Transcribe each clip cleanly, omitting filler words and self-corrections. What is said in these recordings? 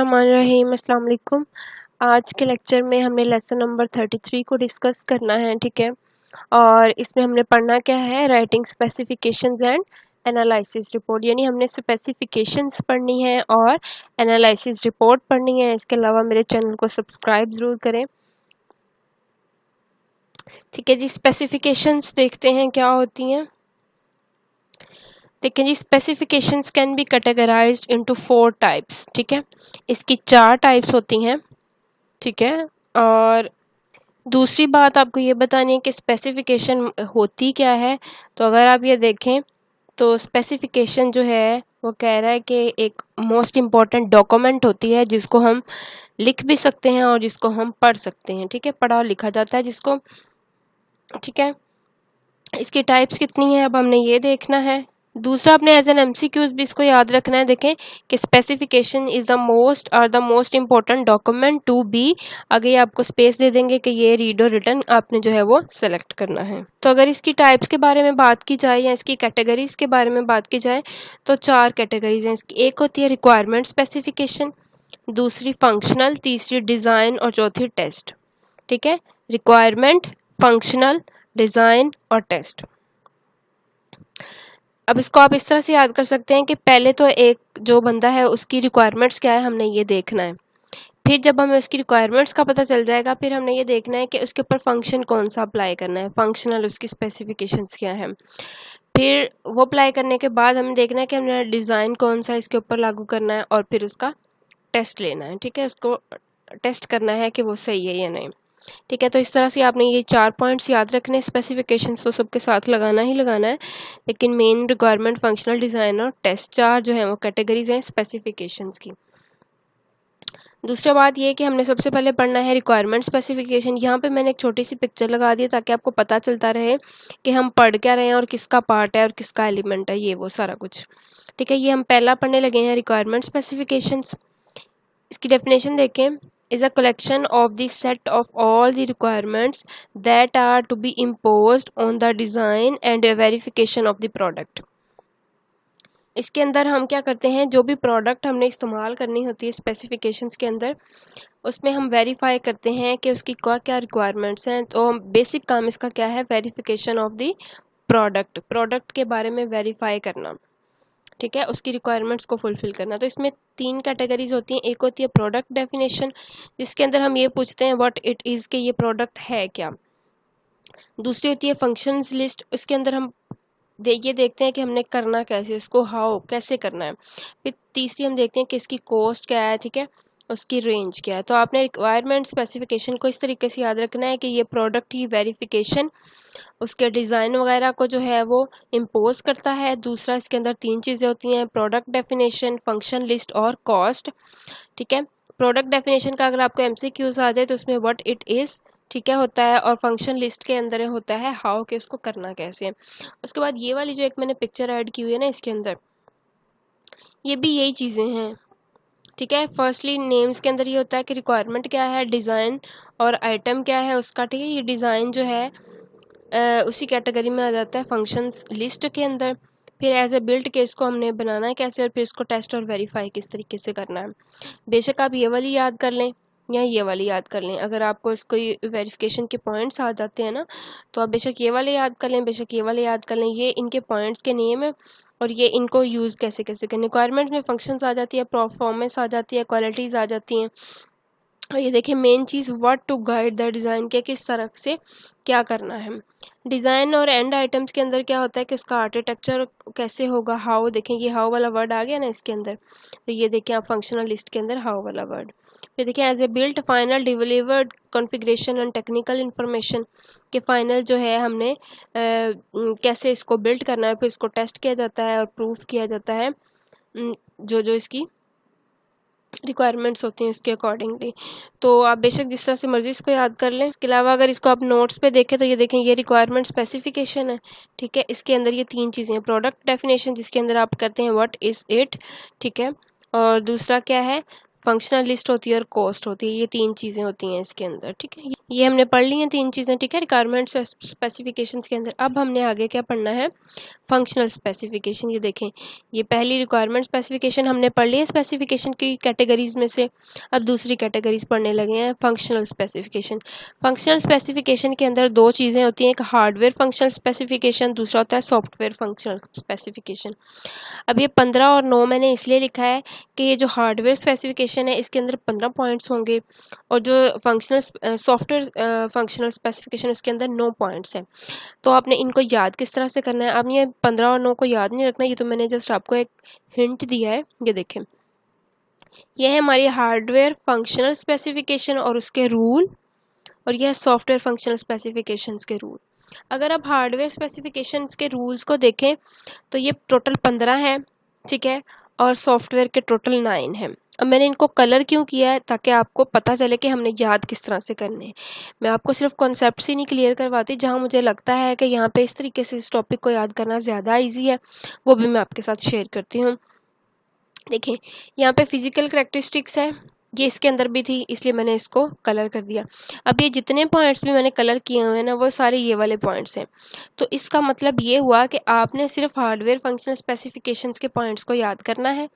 बिस्मिल्लाहिर्रहमानिर्रहीम। अस्सलाम वालेकुम। आज के लेक्चर में हमने लेसन नंबर 33 को डिस्कस करना है, ठीक है। और इसमें हमने पढ़ना क्या है, writing specifications and analysis report, यानी हमने स्पेसिफिकेशंस पढ़नी है और एनालिसिस रिपोर्ट पढ़नी है। इसके अलावा मेरे चैनल को सब्सक्राइब ज़रूर करें, ठीक है जी। स्पेसिफिकेशंस देखते हैं क्या होती हैं। देखिए जी, specifications can be categorised into 4 types, ठीक है। इसकी 4 टाइप्स होती हैं, ठीक है। और दूसरी बात आपको ये बतानी है कि स्पेसिफिकेशन होती क्या है। तो अगर आप ये देखें तो स्पेसिफिकेशन जो है वो कह रहा है कि एक मोस्ट इम्पॉर्टेंट डॉक्यूमेंट होती है जिसको हम लिख भी सकते हैं और जिसको हम पढ़ सकते हैं, ठीक है। पढ़ा और लिखा जाता है जिसको, ठीक है। इसकी टाइप्स कितनी है अब हमने ये देखना है। दूसरा, आपने एज एन एमसीक्यूज भी इसको याद रखना है। देखें कि specification is the most important document to be, आगे आपको स्पेस दे देंगे कि ये रीड और रिटर्न आपने जो है वो सेलेक्ट करना है। तो अगर इसकी टाइप्स के बारे में बात की जाए या इसकी कैटेगरीज के बारे में बात की जाए तो 4 कैटेगरीज हैं इसकी। एक होती है रिक्वायरमेंट स्पेसिफिकेशन, दूसरी फंक्शनल, तीसरी डिज़ाइन और चौथी टेस्ट, ठीक है। रिक्वायरमेंट, फंक्शनल, डिज़ाइन और टेस्ट। अब इसको आप इस तरह से याद कर सकते हैं कि पहले तो एक जो बंदा है उसकी रिक्वायरमेंट्स क्या है हमने ये देखना है। फिर जब हमें उसकी रिक्वायरमेंट्स का पता चल जाएगा फिर हमने ये देखना है कि उसके ऊपर फंक्शन कौन सा अप्लाई करना है, फंक्शनल उसकी स्पेसिफिकेशंस क्या है। फिर वो अप्लाई करने के बाद हमें देखना है कि हमने डिज़ाइन कौन सा इसके ऊपर लागू करना है और फिर उसका टेस्ट लेना है, ठीक है। उसको टेस्ट करना है कि वो सही है या नहीं, ठीक है। तो इस तरह से आपने ये 4 पॉइंट्स याद रखने। स्पेसिफिकेशंस तो सबके साथ लगाना ही लगाना है, लेकिन मेन रिक्वायरमेंट, फंक्शनल, डिज़ाइन और टेस्ट 4 जो है वो कैटेगरीज हैं स्पेसिफिकेशंस की। दूसरा बात ये है कि हमने सबसे पहले पढ़ना है रिक्वायरमेंट स्पेसिफिकेशन। यहाँ पे मैंने एक छोटी सी पिक्चर लगा दी है ताकि आपको पता चलता रहे कि हम पढ़ क्या रहे हैं और किसका पार्ट है और किसका एलिमेंट है, ये वो सारा कुछ, ठीक है। ये हम पहला पढ़ने लगे हैं रिक्वायरमेंट स्पेसिफिकेशंस। इसकी डेफिनेशन देखें, is a collection of the set of all the requirements that are to be imposed on the design and a verification of the product। इसके अंदर हम क्या करते हैं, जो भी प्रोडक्ट हमने इस्तेमाल करनी होती है स्पेसिफिकेशंस के अंदर, उसमें हम वेरीफाई करते हैं कि उसकी क्या क्या रिक्वायरमेंट्स हैं। तो बेसिक काम इसका क्या है, verification of the product, product के बारे में वेरीफाई करना, ठीक है, उसकी रिक्वायरमेंट्स को फुलफिल करना। तो इसमें 3 कैटेगरीज होती हैं। एक होती है प्रोडक्ट डेफिनेशन, जिसके अंदर हम ये पूछते हैं व्हाट इट इज़ कि ये प्रोडक्ट है क्या। दूसरी होती है फंक्शंस लिस्ट, उसके अंदर हम ये देखते हैं कि हमने करना कैसे, इसको हाउ कैसे करना है। फिर तीसरी हम देखते हैं कि इसकी कॉस्ट क्या है, ठीक है, उसकी रेंज क्या है। तो आपने रिक्वायरमेंट स्पेसिफिकेशन को इस तरीके से याद रखना है कि ये प्रोडक्ट की वेरिफिकेशन उसके डिज़ाइन वगैरह को जो है वो इम्पोज करता है। दूसरा, इसके अंदर 3 चीज़ें होती हैं, प्रोडक्ट डेफिनेशन, फंक्शन लिस्ट और कॉस्ट, ठीक है। प्रोडक्ट डेफिनेशन का अगर आपको एमसीक्यूज आ जाए तो उसमें व्हाट इट इज़, ठीक है, होता है, और फंक्शन लिस्ट के अंदर होता है हाउ, के उसको करना कैसे है। उसके बाद ये वाली जो एक मैंने पिक्चर ऐड की हुई है ना, इसके अंदर ये भी यही चीज़ें हैं, ठीक है। फर्स्टली नेम्स के अंदर ये होता है कि रिक्वायरमेंट क्या है, डिज़ाइन और आइटम क्या है उसका, ठीक है। ये डिज़ाइन जो है उसी कैटेगरी में आ जाता है फंक्शंस लिस्ट के अंदर। फिर एज ए बिल्ड केस को हमने बनाना है कैसे, और फिर इसको टेस्ट और वेरीफाई किस तरीके से करना है। बेशक आप ये वाली याद कर लें या ये वाली याद कर लें, अगर आपको इसको वेरिफिकेशन के पॉइंट्स आ जाते हैं ना, तो आप बेशक ये वाले याद कर लें, बेशक ये वाले याद कर लें। ये इनके पॉइंट्स के नेम है और ये इनको यूज़ कैसे कैसे करें। रिक्वायरमेंट में फंक्शंस आ जाती है, परफॉर्मेंस आ जाती है, क्वालिटीज़ आ जाती हैं। और ये देखिए मेन चीज़ what to guide the design के, किस तरह से क्या करना है। डिज़ाइन और एंड आइटम्स के अंदर क्या होता है कि उसका आर्किटेक्चर कैसे होगा, हाउ, देखें ये हाउ वाला वर्ड आ गया ना इसके अंदर। तो ये देखें आप फंक्शनल लिस्ट के अंदर हाउ वाला वर्ड। फिर देखिए as a built, final, delivered, configuration and technical information, कि फाइनल जो है हमने कैसे इसको बिल्ड करना है, फिर इसको टेस्ट किया जाता है और प्रूफ किया जाता है जो जो इसकी रिक्वायरमेंट्स होती हैं इसके अकॉर्डिंगली। तो आप बेशक जिस तरह से मर्जी इसको याद कर लें। इसके अलावा अगर इसको आप नोट्स पे देखें तो ये देखें ये रिक्वायरमेंट स्पेसिफिकेशन है, ठीक है। इसके अंदर ये 3 चीज़ें हैं, प्रोडक्ट डेफिनेशन जिसके अंदर आप करते हैं व्हाट इज़ इट, ठीक है, और दूसरा क्या है फंक्शनल लिस्ट होती है और कॉस्ट होती है, ये 3 चीज़ें होती हैं इसके अंदर, ठीक है। ये हमने पढ़ ली हैं 3 चीज़ें, ठीक है, रिक्वायरमेंट्स और स्पेसिफिकेशंस के अंदर। अब हमने आगे क्या पढ़ना है, फंक्शनल स्पेसिफिकेशन। ये देखें, ये पहली रिक्वायरमेंट स्पेसिफिकेशन हमने पढ़ ली है स्पेसिफिकेशन की कैटेगरीज में से। अब दूसरी कैटेगरीज पढ़ने लगे हैं, फंक्शनल स्पेसिफिकेशन। फंक्शनल स्पेसिफिकेशन के अंदर 2 चीज़ें होती हैं, एक हार्डवेयर फंक्शनल स्पेसिफिकेशन, दूसरा होता है सॉफ्टवेयर फंक्शनल स्पेसिफिकेशन। अब ये 15 और 9 मैंने इसलिए लिखा है कि ये जो हार्डवेयर स्पेसिफिकेशन है इसके अंदर 15 पॉइंट्स होंगे, और जो फंक्शनल सॉफ्टवेयर फंक्शनल स्पेसिफिकेशन उसके अंदर 9 पॉइंट्स हैं। तो आपने इनको याद किस तरह से करना है, आपने ये 15 और 9 को याद नहीं रखना, ये तो मैंने जस्ट आपको एक हिंट दिया है। ये देखें, यह है हमारी हार्डवेयर फंक्शनल स्पेसिफिकेशन और उसके रूल, और यह है सॉफ्टवेयर फंक्शनल स्पेसिफिकेशंस के रूल। अगर आप हार्डवेयर स्पेसिफिकेशंस के रूल्स को देखें तो ये टोटल 15 है, ठीक है, और सॉफ्टवेयर के टोटल 9 है। अब मैंने इनको कलर क्यों किया है, ताकि आपको पता चले कि हमने याद किस तरह से करने हैं। मैं आपको सिर्फ कॉन्सेप्ट ही नहीं क्लियर करवाती, जहाँ मुझे लगता है कि यहाँ पे इस तरीके से इस टॉपिक को याद करना ज़्यादा ईजी है, वो भी मैं आपके साथ शेयर करती हूँ। देखिए, यहाँ पे फिजिकल करेक्टरिस्टिक्स है, ये इसके अंदर भी थी, इसलिए मैंने इसको कलर कर दिया। अब ये जितने पॉइंट्स भी मैंने कलर किए हुए हैं ना, वो सारे ये वाले पॉइंट्स हैं। तो इसका मतलब ये हुआ कि आपने सिर्फ हार्डवेयर फंक्शनल स्पेसिफिकेशंस के पॉइंट्स को याद करना है,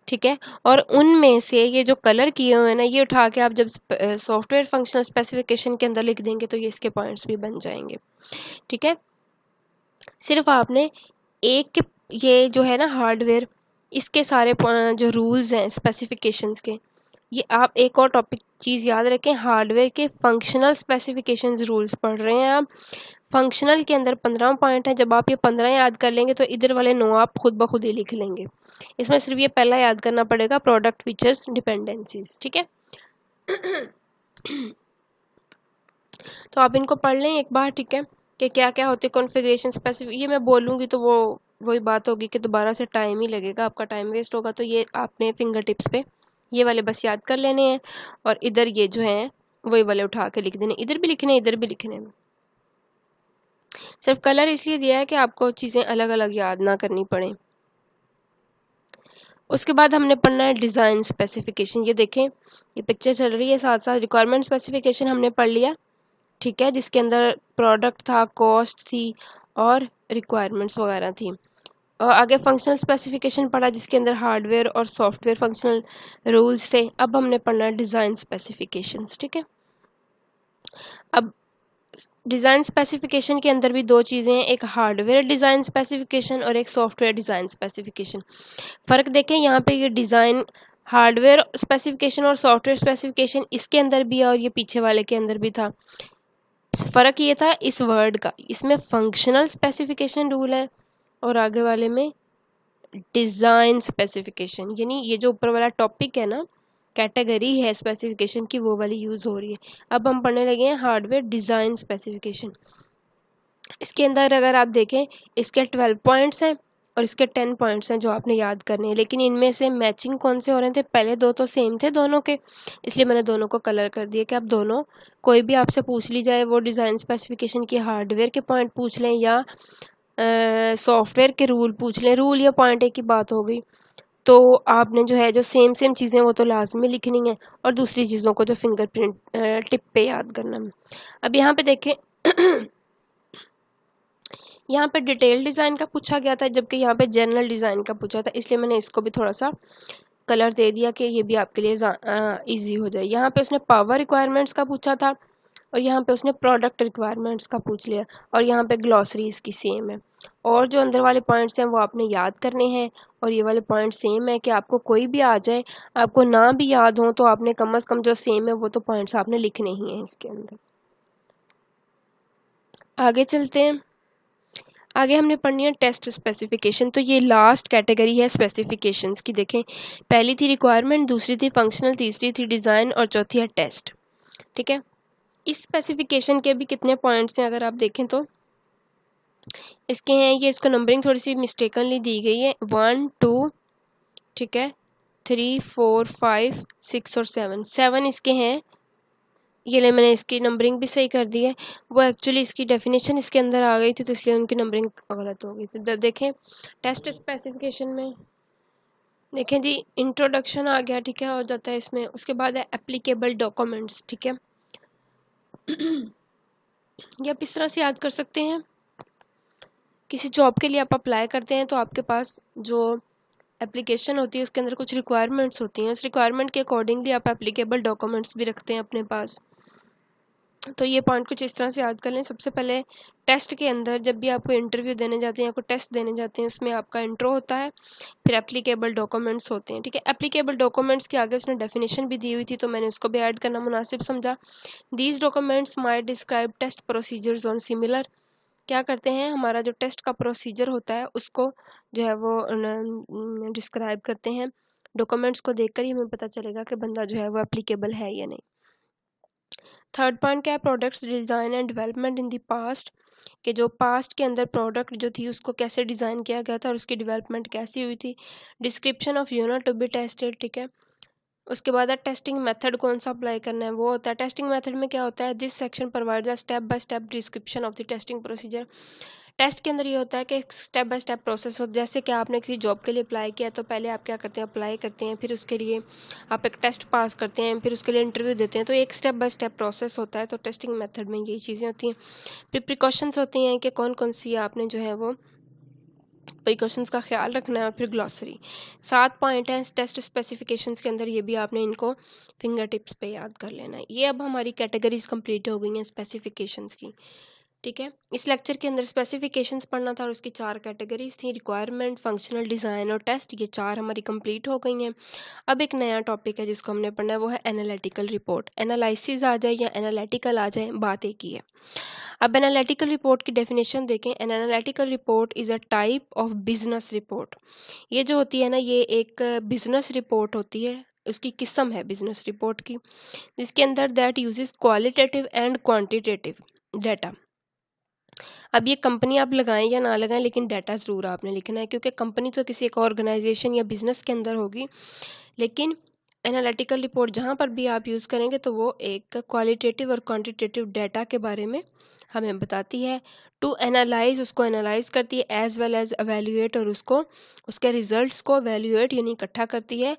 ठीक है, और उनमें से ये जो कलर किए हुए हैं ना, ये उठा के आप जब सॉफ्टवेयर फंक्शनल स्पेसिफिकेशन के अंदर लिख देंगे तो ये इसके पॉइंट्स भी बन जाएंगे, ठीक है। सिर्फ आपने एक के, ये जो है ना हार्डवेयर, इसके सारे जो रूल्स हैं स्पेसिफिकेशंस के, ये आप एक और टॉपिक चीज़ याद रखें, हार्डवेयर के फंक्शनल स्पेसिफिकेशंस रूल्स पढ़ रहे हैं आप। फंक्शनल के अंदर 15 पॉइंट है, जब आप ये 15 याद कर लेंगे तो इधर वाले 9 आप खुद ब खुद ही लिख लेंगे। इसमें सिर्फ ये पहला याद करना पड़ेगा, प्रोडक्ट फीचर्स डिपेंडेंसीज, ठीक है। तो आप इनको पढ़ लें एक बार, ठीक है, कि क्या क्या होते हैं कॉन्फ़िगरेशन स्पेसिफिक। ये मैं बोलूँगी तो वो वही बात होगी कि दोबारा से टाइम ही लगेगा, आपका टाइम वेस्ट होगा। तो ये आपने फिंगर टिप्स पे ये वाले बस याद कर लेने हैं, और इधर ये जो हैं वही वाले उठा के लिख देने, इधर भी लिखने इधर भी लिखने। सिर्फ कलर इसलिए दिया है कि आपको चीज़ें अलग अलग याद ना करनी पड़े। उसके बाद हमने पढ़ना है डिज़ाइन स्पेसिफिकेशन। ये देखें, ये पिक्चर चल रही है, साथ साथ रिक्वायरमेंट स्पेसिफिकेशन हमने पढ़ लिया, ठीक है, जिसके अंदर प्रोडक्ट था, कॉस्ट थी और रिक्वायरमेंट्स वगैरह थी। और आगे फंक्शनल स्पेसिफिकेशन पढ़ा, जिसके अंदर हार्डवेयर और सॉफ्टवेयर फंक्शनल रूल्स थे। अब हमने पढ़ना है डिज़ाइन स्पेसिफिकेशंस, ठीक है। अब डिज़ाइन स्पेसिफिकेशन के अंदर भी 2 चीज़ें हैं, एक हार्डवेयर डिज़ाइन स्पेसिफिकेशन और एक सॉफ्टवेयर डिज़ाइन स्पेसिफिकेशन। फ़र्क देखें, यहाँ पे ये डिज़ाइन हार्डवेयर स्पेसिफिकेशन और सॉफ्टवेयर स्पेसिफिकेशन इसके अंदर भी है और ये पीछे वाले के अंदर भी था। फ़र्क ये था इस वर्ड का, इसमें फंक्शनल स्पेसिफिकेशन रूल है और आगे वाले में डिज़ाइन स्पेसिफिकेशन, यानी ये जो ऊपर वाला टॉपिक है ना, कैटेगरी है स्पेसिफिकेशन की, वो वाली यूज़ हो रही है। अब हम पढ़ने लगे हैं हार्डवेयर डिज़ाइन स्पेसिफिकेशन। इसके अंदर अगर आप देखें, इसके 12 पॉइंट्स हैं और इसके 10 पॉइंट्स हैं जो आपने याद करने हैं, लेकिन इनमें से मैचिंग कौन से हो रहे थे, पहले 2 तो सेम थे दोनों के, इसलिए मैंने दोनों को कलर कर दिया कि आप दोनों, कोई भी आपसे पूछ ली जाए वो डिज़ाइन स्पेसिफिकेशन की हार्डवेयर के पॉइंट पूछ लें या सॉफ्टवेयर के रूल पूछ लें, रूल या पॉइंट एक ही बात हो गई, तो आपने जो है जो सेम सेम चीज़ें वो तो लाजमी लिखनी है, और दूसरी चीज़ों को जो फिंगरप्रिंट टिप पे याद करना है। अब यहाँ पे देखें, यहाँ पे डिटेल डिज़ाइन का पूछा गया था, जबकि यहाँ पे जनरल डिज़ाइन का पूछा था, इसलिए मैंने इसको भी थोड़ा सा कलर दे दिया कि ये भी आपके लिए ईजी हो जाए। यहाँ पे उसने पावर रिक्वायरमेंट्स का पूछा था, और यहाँ पे उसने प्रोडक्ट रिक्वायरमेंट्स का पूछ लिया, और यहाँ पे ग्लॉसरी इसकी सेम है। और जो अंदर वाले पॉइंट्स हैं वो आपने याद करने हैं, और ये वाले पॉइंट सेम है कि आपको कोई भी आ जाए, आपको ना भी याद हो तो आपने कम से कम जो सेम है वो तो पॉइंट्स आपने लिखने ही हैं इसके अंदर। आगे चलते हैं, आगे हमने पढ़नी है टेस्ट स्पेसिफिकेशन। तो ये लास्ट कैटेगरी है स्पेसिफिकेशंस की। देखें, पहली थी रिक्वायरमेंट, दूसरी थी फंक्शनल, तीसरी थी डिज़ाइन और चौथी है टेस्ट, ठीक है। इस स्पेसिफिकेशन के भी कितने पॉइंट्स हैं अगर आप देखें तो इसके हैं, ये इसको नंबरिंग थोड़ी सी मिस्टेकनली दी गई है, 1 2, ठीक है, 3 4 5 6 और 7 इसके हैं। ये ले, मैंने इसकी नंबरिंग भी सही कर दी है, वो एक्चुअली इसकी डेफिनेशन इसके अंदर आ गई थी तो इसलिए उनकी नंबरिंग गलत हो गई थी। देखें, टेस्ट स्पेसिफिकेशन में देखें जी, इंट्रोडक्शन आ गया, ठीक है, हो जाता है इसमें। उसके बाद है एप्लीकेबल डॉक्यूमेंट्स, ठीक है। ये आप इस तरह से याद कर सकते हैं, किसी जॉब के लिए आप अप्लाई करते हैं तो आपके पास जो एप्लीकेशन होती है उसके अंदर कुछ रिक्वायरमेंट्स होती हैं, उस रिक्वायरमेंट के अकॉर्डिंगली आप एप्लीकेबल डॉक्यूमेंट्स भी रखते हैं अपने पास। तो ये पॉइंट कुछ इस तरह से याद कर लें। सबसे पहले टेस्ट के अंदर जब भी आपको इंटरव्यू देने जाते हैं या कोई टेस्ट देने जाते हैं, उसमें आपका इंट्रो होता है, फिर एप्लीकेबल डॉक्यूमेंट्स होते हैं, ठीक है। एप्लीकेबल डॉक्यूमेंट्स के आगे उसने डेफिनेशन भी दी हुई थी, तो मैंने उसको भी ऐड करना मुनासिब समझा। These documents might describe test procedures on similar, क्या करते हैं, हमारा जो टेस्ट का प्रोसीजर होता है उसको जो है वो डिस्क्राइब करते हैं। डॉक्यूमेंट्स को देखकर ही हमें पता चलेगा कि बंदा जो है वो एप्लीकेबल है या नहीं। थर्ड पॉइंट क्या है, products design and development in the past, कि जो पास्ट के अंदर प्रोडक्ट जो थी उसको कैसे डिज़ाइन किया गया था और उसकी डेवलपमेंट कैसी हुई थी। Description of unit to be tested, ठीक है। उसके बाद है टेस्टिंग मेथड कौन सा अप्लाई करना है, वो होता है टेस्टिंग मेथड में क्या होता है, this section provides a step by step description of the testing procedure. Test के अंदर ये होता है कि एक स्टेप बाय स्टेप प्रोसेस हो, जैसे कि आपने किसी जॉब के लिए अप्लाई किया तो पहले आप क्या करते हैं, अप्लाई करते हैं, फिर उसके लिए आप एक टेस्ट पास करते हैं, फिर उसके लिए इंटरव्यू देते हैं, तो एक स्टेप बाय स्टेप प्रोसेस होता है। तो टेस्टिंग मेथड में यही चीज़ें होती हैं। फिर प्रिकॉशंस होती हैं कि कौन कौन सी आपने जो है वो प्रिकॉशंस का ख्याल रखना है। और फिर ग्लॉसरी, 7 पॉइंट हैं टेस्ट स्पेसिफिकेशंस के अंदर, ये भी आपने इनको फिंगर टिप्स पे याद कर लेना है। ये अब हमारी कैटेगरीज कंप्लीट हो गई हैं स्पेसिफिकेशंस की, ठीक है। इस लेक्चर के अंदर स्पेसिफिकेशंस पढ़ना था और उसकी 4 कैटेगरीज थी, रिक्वायरमेंट, फंक्शनल डिज़ाइन और टेस्ट, ये 4 हमारी कंप्लीट हो गई हैं। अब एक नया टॉपिक है जिसको हमने पढ़ना है, वो है एनालिटिकल रिपोर्ट। एनालिसिस आ जाए या एनालिटिकल आ जाए, बात एक ही है। अब एनालिटिकल रिपोर्ट की डेफिनेशन देखें। An analytical report is a type of business report. ये जो होती है ना, ये एक बिजनेस रिपोर्ट होती है, उसकी किस्म है बिजनेस रिपोर्ट की, जिसके अंदर that uses qualitative and quantitative data. अब ये कंपनी आप लगाएं या ना लगाएं, लेकिन डाटा ज़रूर आपने लिखना है, क्योंकि कंपनी तो किसी एक ऑर्गेनाइजेशन या बिजनेस के अंदर होगी, लेकिन एनालिटिकल रिपोर्ट जहाँ पर भी आप यूज़ करेंगे तो वो एक क्वालिटेटिव और क्वांटिटेटिव डाटा के बारे में हमें बताती है। टू एनालाइज, उसको एनालाइज करती है, एज वेल एज एवेल्यूएट, और उसको उसके रिजल्ट्स को एवेल्यूएट यानी इकट्ठा करती है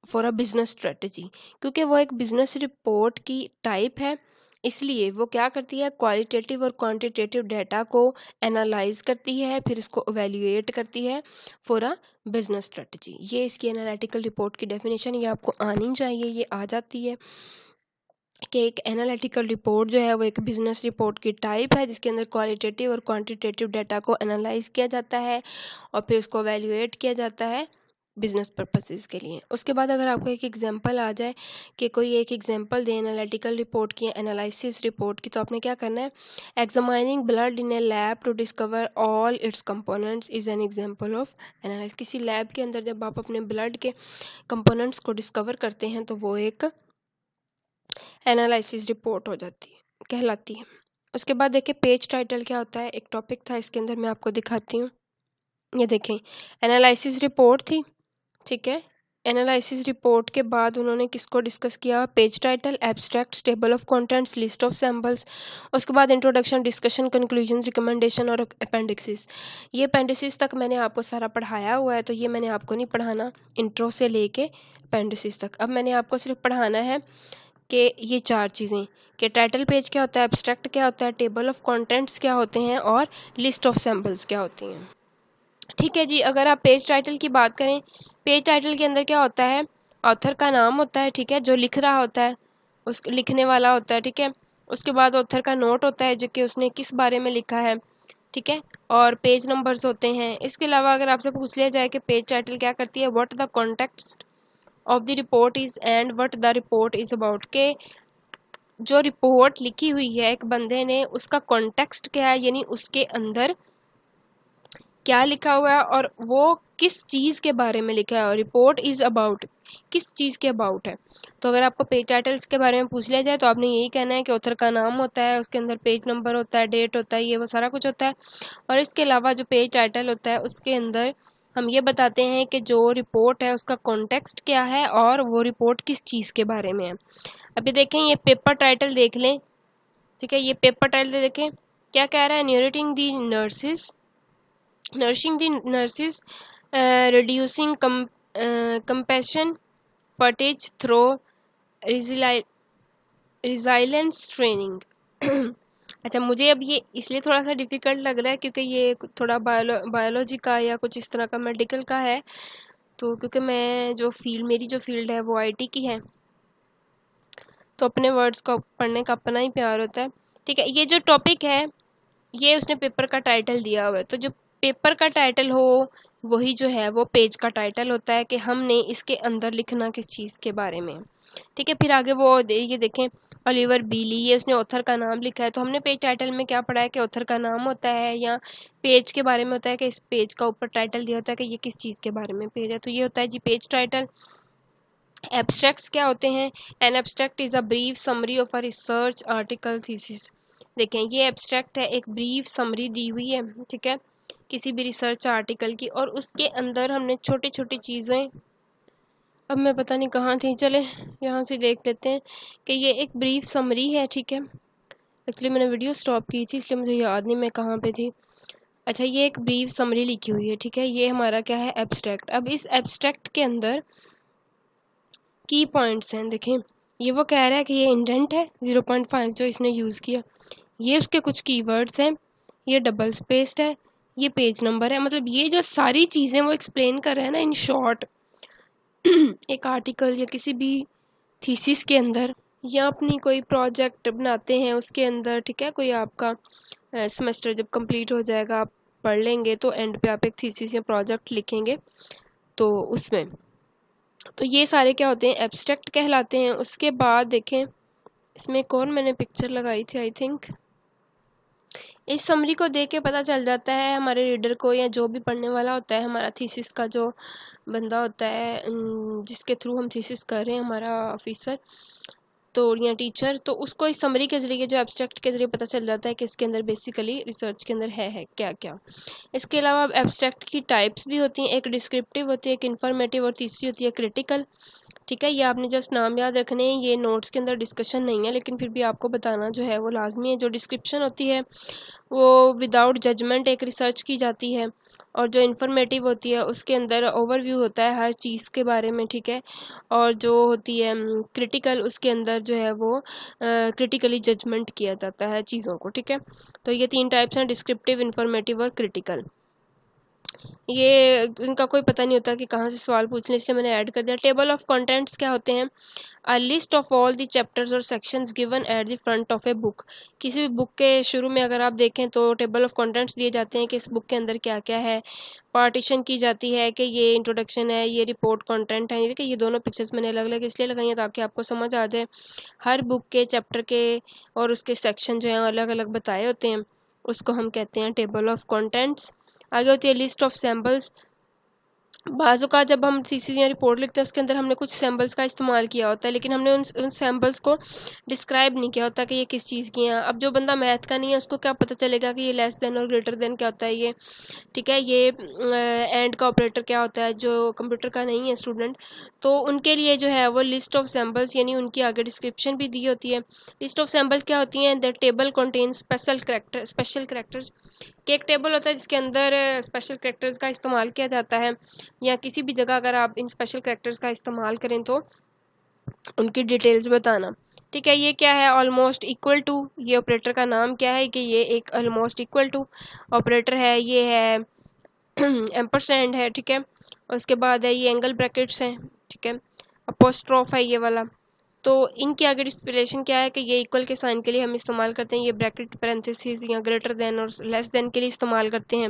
फॉर अ बिजनेस स्ट्रेटजी। क्योंकि वो एक बिजनेस रिपोर्ट की टाइप है, इसलिए वो क्या करती है, क्वालिटेटिव और क्वांटिटेटिव डाटा को एनालाइज करती है, फिर इसको एवेल्यूएट करती है फॉर अ बिजनेस स्ट्रेटजी। ये इसकी एनालिटिकल रिपोर्ट की डेफिनेशन, ये आपको आनी चाहिए, ये आ जाती है कि एक एनालिटिकल रिपोर्ट जो है वो एक बिजनेस रिपोर्ट की टाइप है, जिसके अंदर क्वालिटेटिव और क्वांटिटेटिव डाटा को एनालाइज किया जाता है और फिर उसको एवेल्यूएट किया जाता है बिजनेस पर्पसेस के लिए। उसके बाद अगर आपको एक एग्जांपल आ जाए कि कोई एक एग्जांपल दे एनालिटिकल रिपोर्ट की, एनालिसिस रिपोर्ट की, तो आपने क्या करना है, examining blood in a lab to discover all its components is an example of analysis. किसी लैब के अंदर जब आप अपने ब्लड के कंपोनेंट्स को डिस्कवर करते हैं तो वो एक एनालिसिस रिपोर्ट हो जाती है, कहलाती है। उसके बाद देखिए पेज टाइटल क्या होता है, एक टॉपिक था इसके अंदर, मैं आपको दिखाती हूँ। ये देखें, एनालिसिस रिपोर्ट थी, ठीक है। एनालिसिस रिपोर्ट के बाद उन्होंने किसको डिस्कस किया, page title, abstracts, table of contents, list of samples. उसके बाद इंट्रोडक्शन, डिस्कशन, कंक्लूजन, रिकमेंडेशन और अपेंडिक्सिस। ये अपेंडिक्सिस तक मैंने आपको सारा पढ़ाया हुआ है, तो ये मैंने आपको नहीं पढ़ाना, इंट्रो से लेके अपेंडिक्सिस तक। अब मैंने आपको सिर्फ पढ़ाना है कि ये 4 चीज़ें, कि टाइटल पेज क्या होता है, एब्स्ट्रैक्ट क्या होता है, टेबल ऑफ कंटेंट्स क्या होते हैं और लिस्ट ऑफ सैम्पल्स क्या होती हैं, ठीक है जी। अगर आप पेज टाइटल की बात करें, पेज टाइटल के अंदर क्या होता है, ऑथर का नाम होता है, ठीक है, जो लिख रहा होता है, उस लिखने वाला होता है, ठीक है। उसके बाद ऑथर का नोट होता है जो कि उसने किस बारे में लिखा है, ठीक है, और पेज नंबर्स होते हैं। इसके अलावा अगर आपसे पूछ लिया जाए कि पेज टाइटल क्या करती है, what the context of the report is and what the report is about, के जो रिपोर्ट लिखी हुई है एक बंदे ने, उसका कॉन्टेक्स्ट क्या है, यानी उसके अंदर क्या लिखा हुआ है और वो किस चीज़ के बारे में लिखा है, और रिपोर्ट इज़ अबाउट किस चीज़ के अबाउट है। तो अगर आपको पेज टाइटल्स के बारे में पूछ लिया जाए तो आपने यही कहना है कि ऑथर का नाम होता है, उसके अंदर पेज नंबर होता है, डेट होता है, ये वो सारा कुछ होता है। और इसके अलावा जो पेज टाइटल होता है उसके अंदर हम ये बताते हैं कि जो रिपोर्ट है उसका कॉन्टेक्स्ट क्या है और वो रिपोर्ट किस चीज़ के बारे में है। अभी देखें, ये पेपर टाइटल देख लें, ठीक है, ये पेपर टाइटल देखें क्या कह रहा है, nurturing the nurses, nursing the nurses, reducing compassion fatigue through resilience training. अच्छा, मुझे अब ये इसलिए थोड़ा सा डिफिकल्ट लग रहा है क्योंकि ये थोड़ा बायोलॉजी का या कुछ इस तरह का मेडिकल का है। तो क्योंकि मेरी जो फील्ड है वो आईटी की है, तो अपने वर्ड्स को पढ़ने का अपना ही प्यार होता है। ठीक है, ये जो टॉपिक है ये उसने पेपर का टाइटल दिया हुआ है, तो जो पेपर का टाइटल हो वही जो है वो पेज का टाइटल होता है कि हमने इसके अंदर लिखना किस चीज़ के बारे में। ठीक है, फिर आगे ये देखें, ओलिवर बीली, ये उसने ऑथर का नाम लिखा है। तो हमने पेज टाइटल में क्या पढ़ा है कि ऑथर का नाम होता है या पेज के बारे में होता है कि इस पेज का ऊपर टाइटल दिया होता है कि ये किस चीज़ के बारे में पेज है। तो ये होता है जी पेज टाइटल। एब्स्ट्रैक्ट्स क्या होते हैं? An abstract is a brief summary of a research article thesis. देखें, ये एब्स्ट्रैक्ट है, एक ब्रीफ समरी दी हुई है, ठीक है, किसी भी रिसर्च आर्टिकल की, और उसके अंदर हमने छोटी छोटी चीज़ें, अब मैं पता नहीं कहाँ थी, चले यहाँ से देख लेते हैं कि ये एक ब्रीफ समरी है। ठीक है, एक्चुअली मैंने वीडियो स्टॉप की थी इसलिए मुझे याद नहीं मैं कहाँ पे थी। अच्छा, ये एक ब्रीफ समरी लिखी हुई है। ठीक है, ये हमारा क्या है? एब्स्ट्रैक्ट। अब इस एब्स्ट्रैक्ट के अंदर की पॉइंट्स हैं। देखें, ये वो कह रहा है कि ये इंडेंट है 0.5 जो इसने यूज़ किया, ये उसके कुछ कीवर्ड्स हैं, ये डबल स्पेस्ड है, ये पेज नंबर है। मतलब ये जो सारी चीज़ें वो एक्सप्लेन कर रहे हैं ना इन शॉर्ट एक आर्टिकल या किसी भी थीसिस के अंदर, या अपनी कोई प्रोजेक्ट बनाते हैं उसके अंदर, ठीक है, कोई आपका सेमेस्टर जब कंप्लीट हो जाएगा आप पढ़ लेंगे तो एंड पे आप एक थीसिस या प्रोजेक्ट लिखेंगे, तो उसमें तो ये सारे क्या होते हैं? एब्स्ट्रैक्ट कहलाते हैं। उसके बाद देखें, इसमें एक और मैंने पिक्चर लगाई थी आई थिंक, इस समरी को देख के पता चल जाता है हमारे रीडर को या जो भी पढ़ने वाला होता है, हमारा थीसिस का जो बंदा होता है जिसके थ्रू हम थीसिस कर रहे हैं, हमारा ऑफिसर तो या टीचर, तो उसको इस समरी के जरिए, जो एब्स्ट्रैक्ट के जरिए पता चल जाता है कि इसके अंदर बेसिकली रिसर्च के अंदर है क्या क्या। इसके अलावा एब्स्ट्रैक्ट की टाइप्स भी होती हैं, एक डिस्क्रिप्टिव होती है, एक इन्फॉर्मेटिव, और तीसरी होती है क्रिटिकल। ठीक है, ये आपने जस्ट नाम याद रखने हैं, ये नोट्स के अंदर डिस्कशन नहीं है, लेकिन फिर भी आपको बताना जो है वो लाजमी है। जो डिस्क्रिप्शन होती है वो विदाउट जजमेंट एक रिसर्च की जाती है, और जो इन्फॉर्मेटिव होती है उसके अंदर ओवरव्यू होता है हर चीज़ के बारे में। ठीक है, और जो होती है क्रिटिकल, उसके अंदर जो है वो क्रिटिकली जजमेंट किया जाता है चीज़ों को। ठीक है, तो ये 3 टाइप्स हैं, डिस्क्रिप्टिव, इन्फॉर्मेटिव और क्रिटिकल। ये इनका कोई पता नहीं होता कि कहाँ से सवाल पूछने, इसलिए मैंने ऐड कर दिया। टेबल ऑफ कंटेंट्स क्या होते हैं? A list of all the chapters और sections given at the front of a book. किसी भी बुक के शुरू में अगर आप देखें तो टेबल ऑफ कंटेंट्स दिए जाते हैं कि इस बुक के अंदर क्या क्या है। पार्टीशन की जाती है कि ये इंट्रोडक्शन है, ये रिपोर्ट कंटेंट है। देखिए, ये दोनों पिक्चर्स मैंने अलग अलग इसलिए लगाई हैं ताकि आपको समझ आ जाए। हर बुक के चैप्टर के और उसके सेक्शन जो हैं अलग अलग बताए होते हैं, उसको हम कहते हैं टेबल ऑफ कंटेंट्स। आगे होती है लिस्ट ऑफ सैम्पल्स। बाज़ों का जब हम थीसिस या रिपोर्ट लिखते हैं उसके अंदर हमने कुछ सैम्पल्स का इस्तेमाल किया होता है, लेकिन हमने उन सैम्पल्स को डिस्क्राइब नहीं किया होता कि ये किस चीज़ की हैं। अब जो बंदा मैथ का नहीं है उसको क्या पता चलेगा कि ये लेस देन और ग्रेटर देन क्या होता है ये, ठीक है, ये एंड का ऑपरेटर क्या होता है, जो कंप्यूटर का नहीं है स्टूडेंट, तो उनके लिए जो है वो लिस्ट ऑफ सैम्पल्स यानी उनकी आगे डिस्क्रिप्शन भी दी होती है। लिस्ट ऑफ सैम्पल्स क्या होती हैं? The table contain special characters, कि एक टेबल होता है जिसके अंदर स्पेशल करेक्टर्स का इस्तेमाल किया जाता है, या किसी भी जगह अगर आप इन स्पेशल करेक्टर्स का इस्तेमाल करें तो उनकी डिटेल्स बताना। ठीक है, ये क्या है? ऑलमोस्ट इक्वल टू, ये ऑपरेटर का नाम क्या है कि ये एक ऑलमोस्ट इक्वल टू ऑपरेटर है, ये है एम्परसैंड है। ठीक है, उसके बाद है ये एंगल ब्रैकेट्स हैं। ठीक है, अपोस्ट्रोफ है ये वाला। तो इनके आगे डिस्प्लेशन क्या है कि ये इक्वल के साइन के लिए हम इस्तेमाल करते हैं, ये ब्रैकेट पैरेंथेसिस या ग्रेटर देन और लेस देन के लिए इस्तेमाल करते हैं,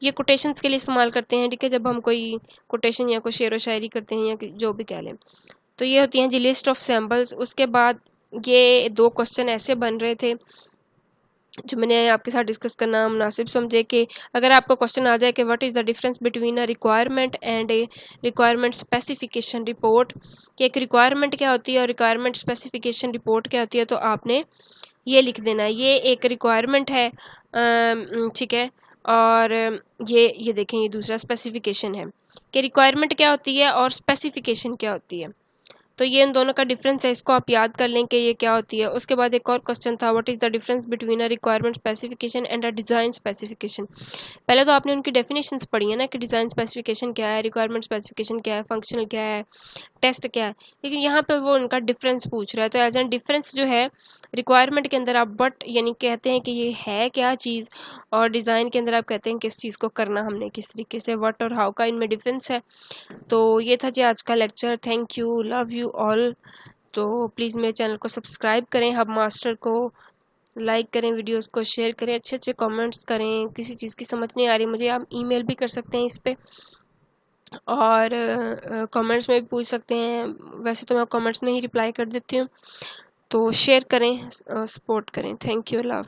ये कोटेशंस के लिए इस्तेमाल करते हैं। ठीक है, जब हम कोई कोटेशन या कोई शेर व शायरी करते हैं या जो भी कह लें, तो ये होती हैं जी लिस्ट ऑफ सैम्पल्स। उसके बाद ये 2 क्वेश्चन ऐसे बन रहे थे जो मैंने आपके साथ डिस्कस करना मुनासिब समझे कि अगर आपका क्वेश्चन आ जाए कि what is the difference between a requirement and A requirement specification report, कि एक रिक्वायरमेंट क्या होती है और रिक्वायरमेंट स्पेसिफिकेशन रिपोर्ट क्या होती है, तो आपने ये लिख देना है। ये एक रिक्वायरमेंट है, ठीक है, और ये देखें, ये दूसरा स्पेसिफिकेशन है कि रिक्वायरमेंट क्या होती है और स्पेसिफिकेशन क्या होती है। तो ये इन दोनों का डिफरेंस है, इसको आप याद कर लें कि ये क्या होती है। उसके बाद एक और क्वेश्चन था, what is the difference between a requirement specification and a design specification. पहले तो आपने उनकी डेफिनेशंस पढ़ी है ना कि डिज़ाइन स्पेसिफिकेशन क्या है, रिक्वायरमेंट स्पेसिफिकेशन क्या है, फंक्शनल क्या है, टेस्ट क्या है। लेकिन यहाँ पे वो उनका डिफरेंस पूछ रहा है, तो एज एन डिफरेंस जो है रिक्वायरमेंट के अंदर आप बट यानी कहते हैं कि ये है क्या चीज़, और डिज़ाइन के अंदर आप कहते हैं किस चीज़ को करना हमने किस तरीके से, व्हाट और हाउ का इनमें डिफरेंस है। तो ये था जी आज का lecture. Thank you, love you all. तो प्लीज़ मेरे चैनल को सब्सक्राइब करें, हब मास्टर को लाइक करें, वीडियोस को शेयर करें, अच्छे अच्छे कमेंट्स करें। किसी चीज़ की समझ नहीं आ रही मुझे, आप ईमेल भी कर सकते हैं इस पे, और कमेंट्स में भी पूछ सकते हैं। वैसे तो मैं कमेंट्स में ही रिप्लाई कर देती हूँ। तो शेयर करें, सपोर्ट करें। Thank you, love.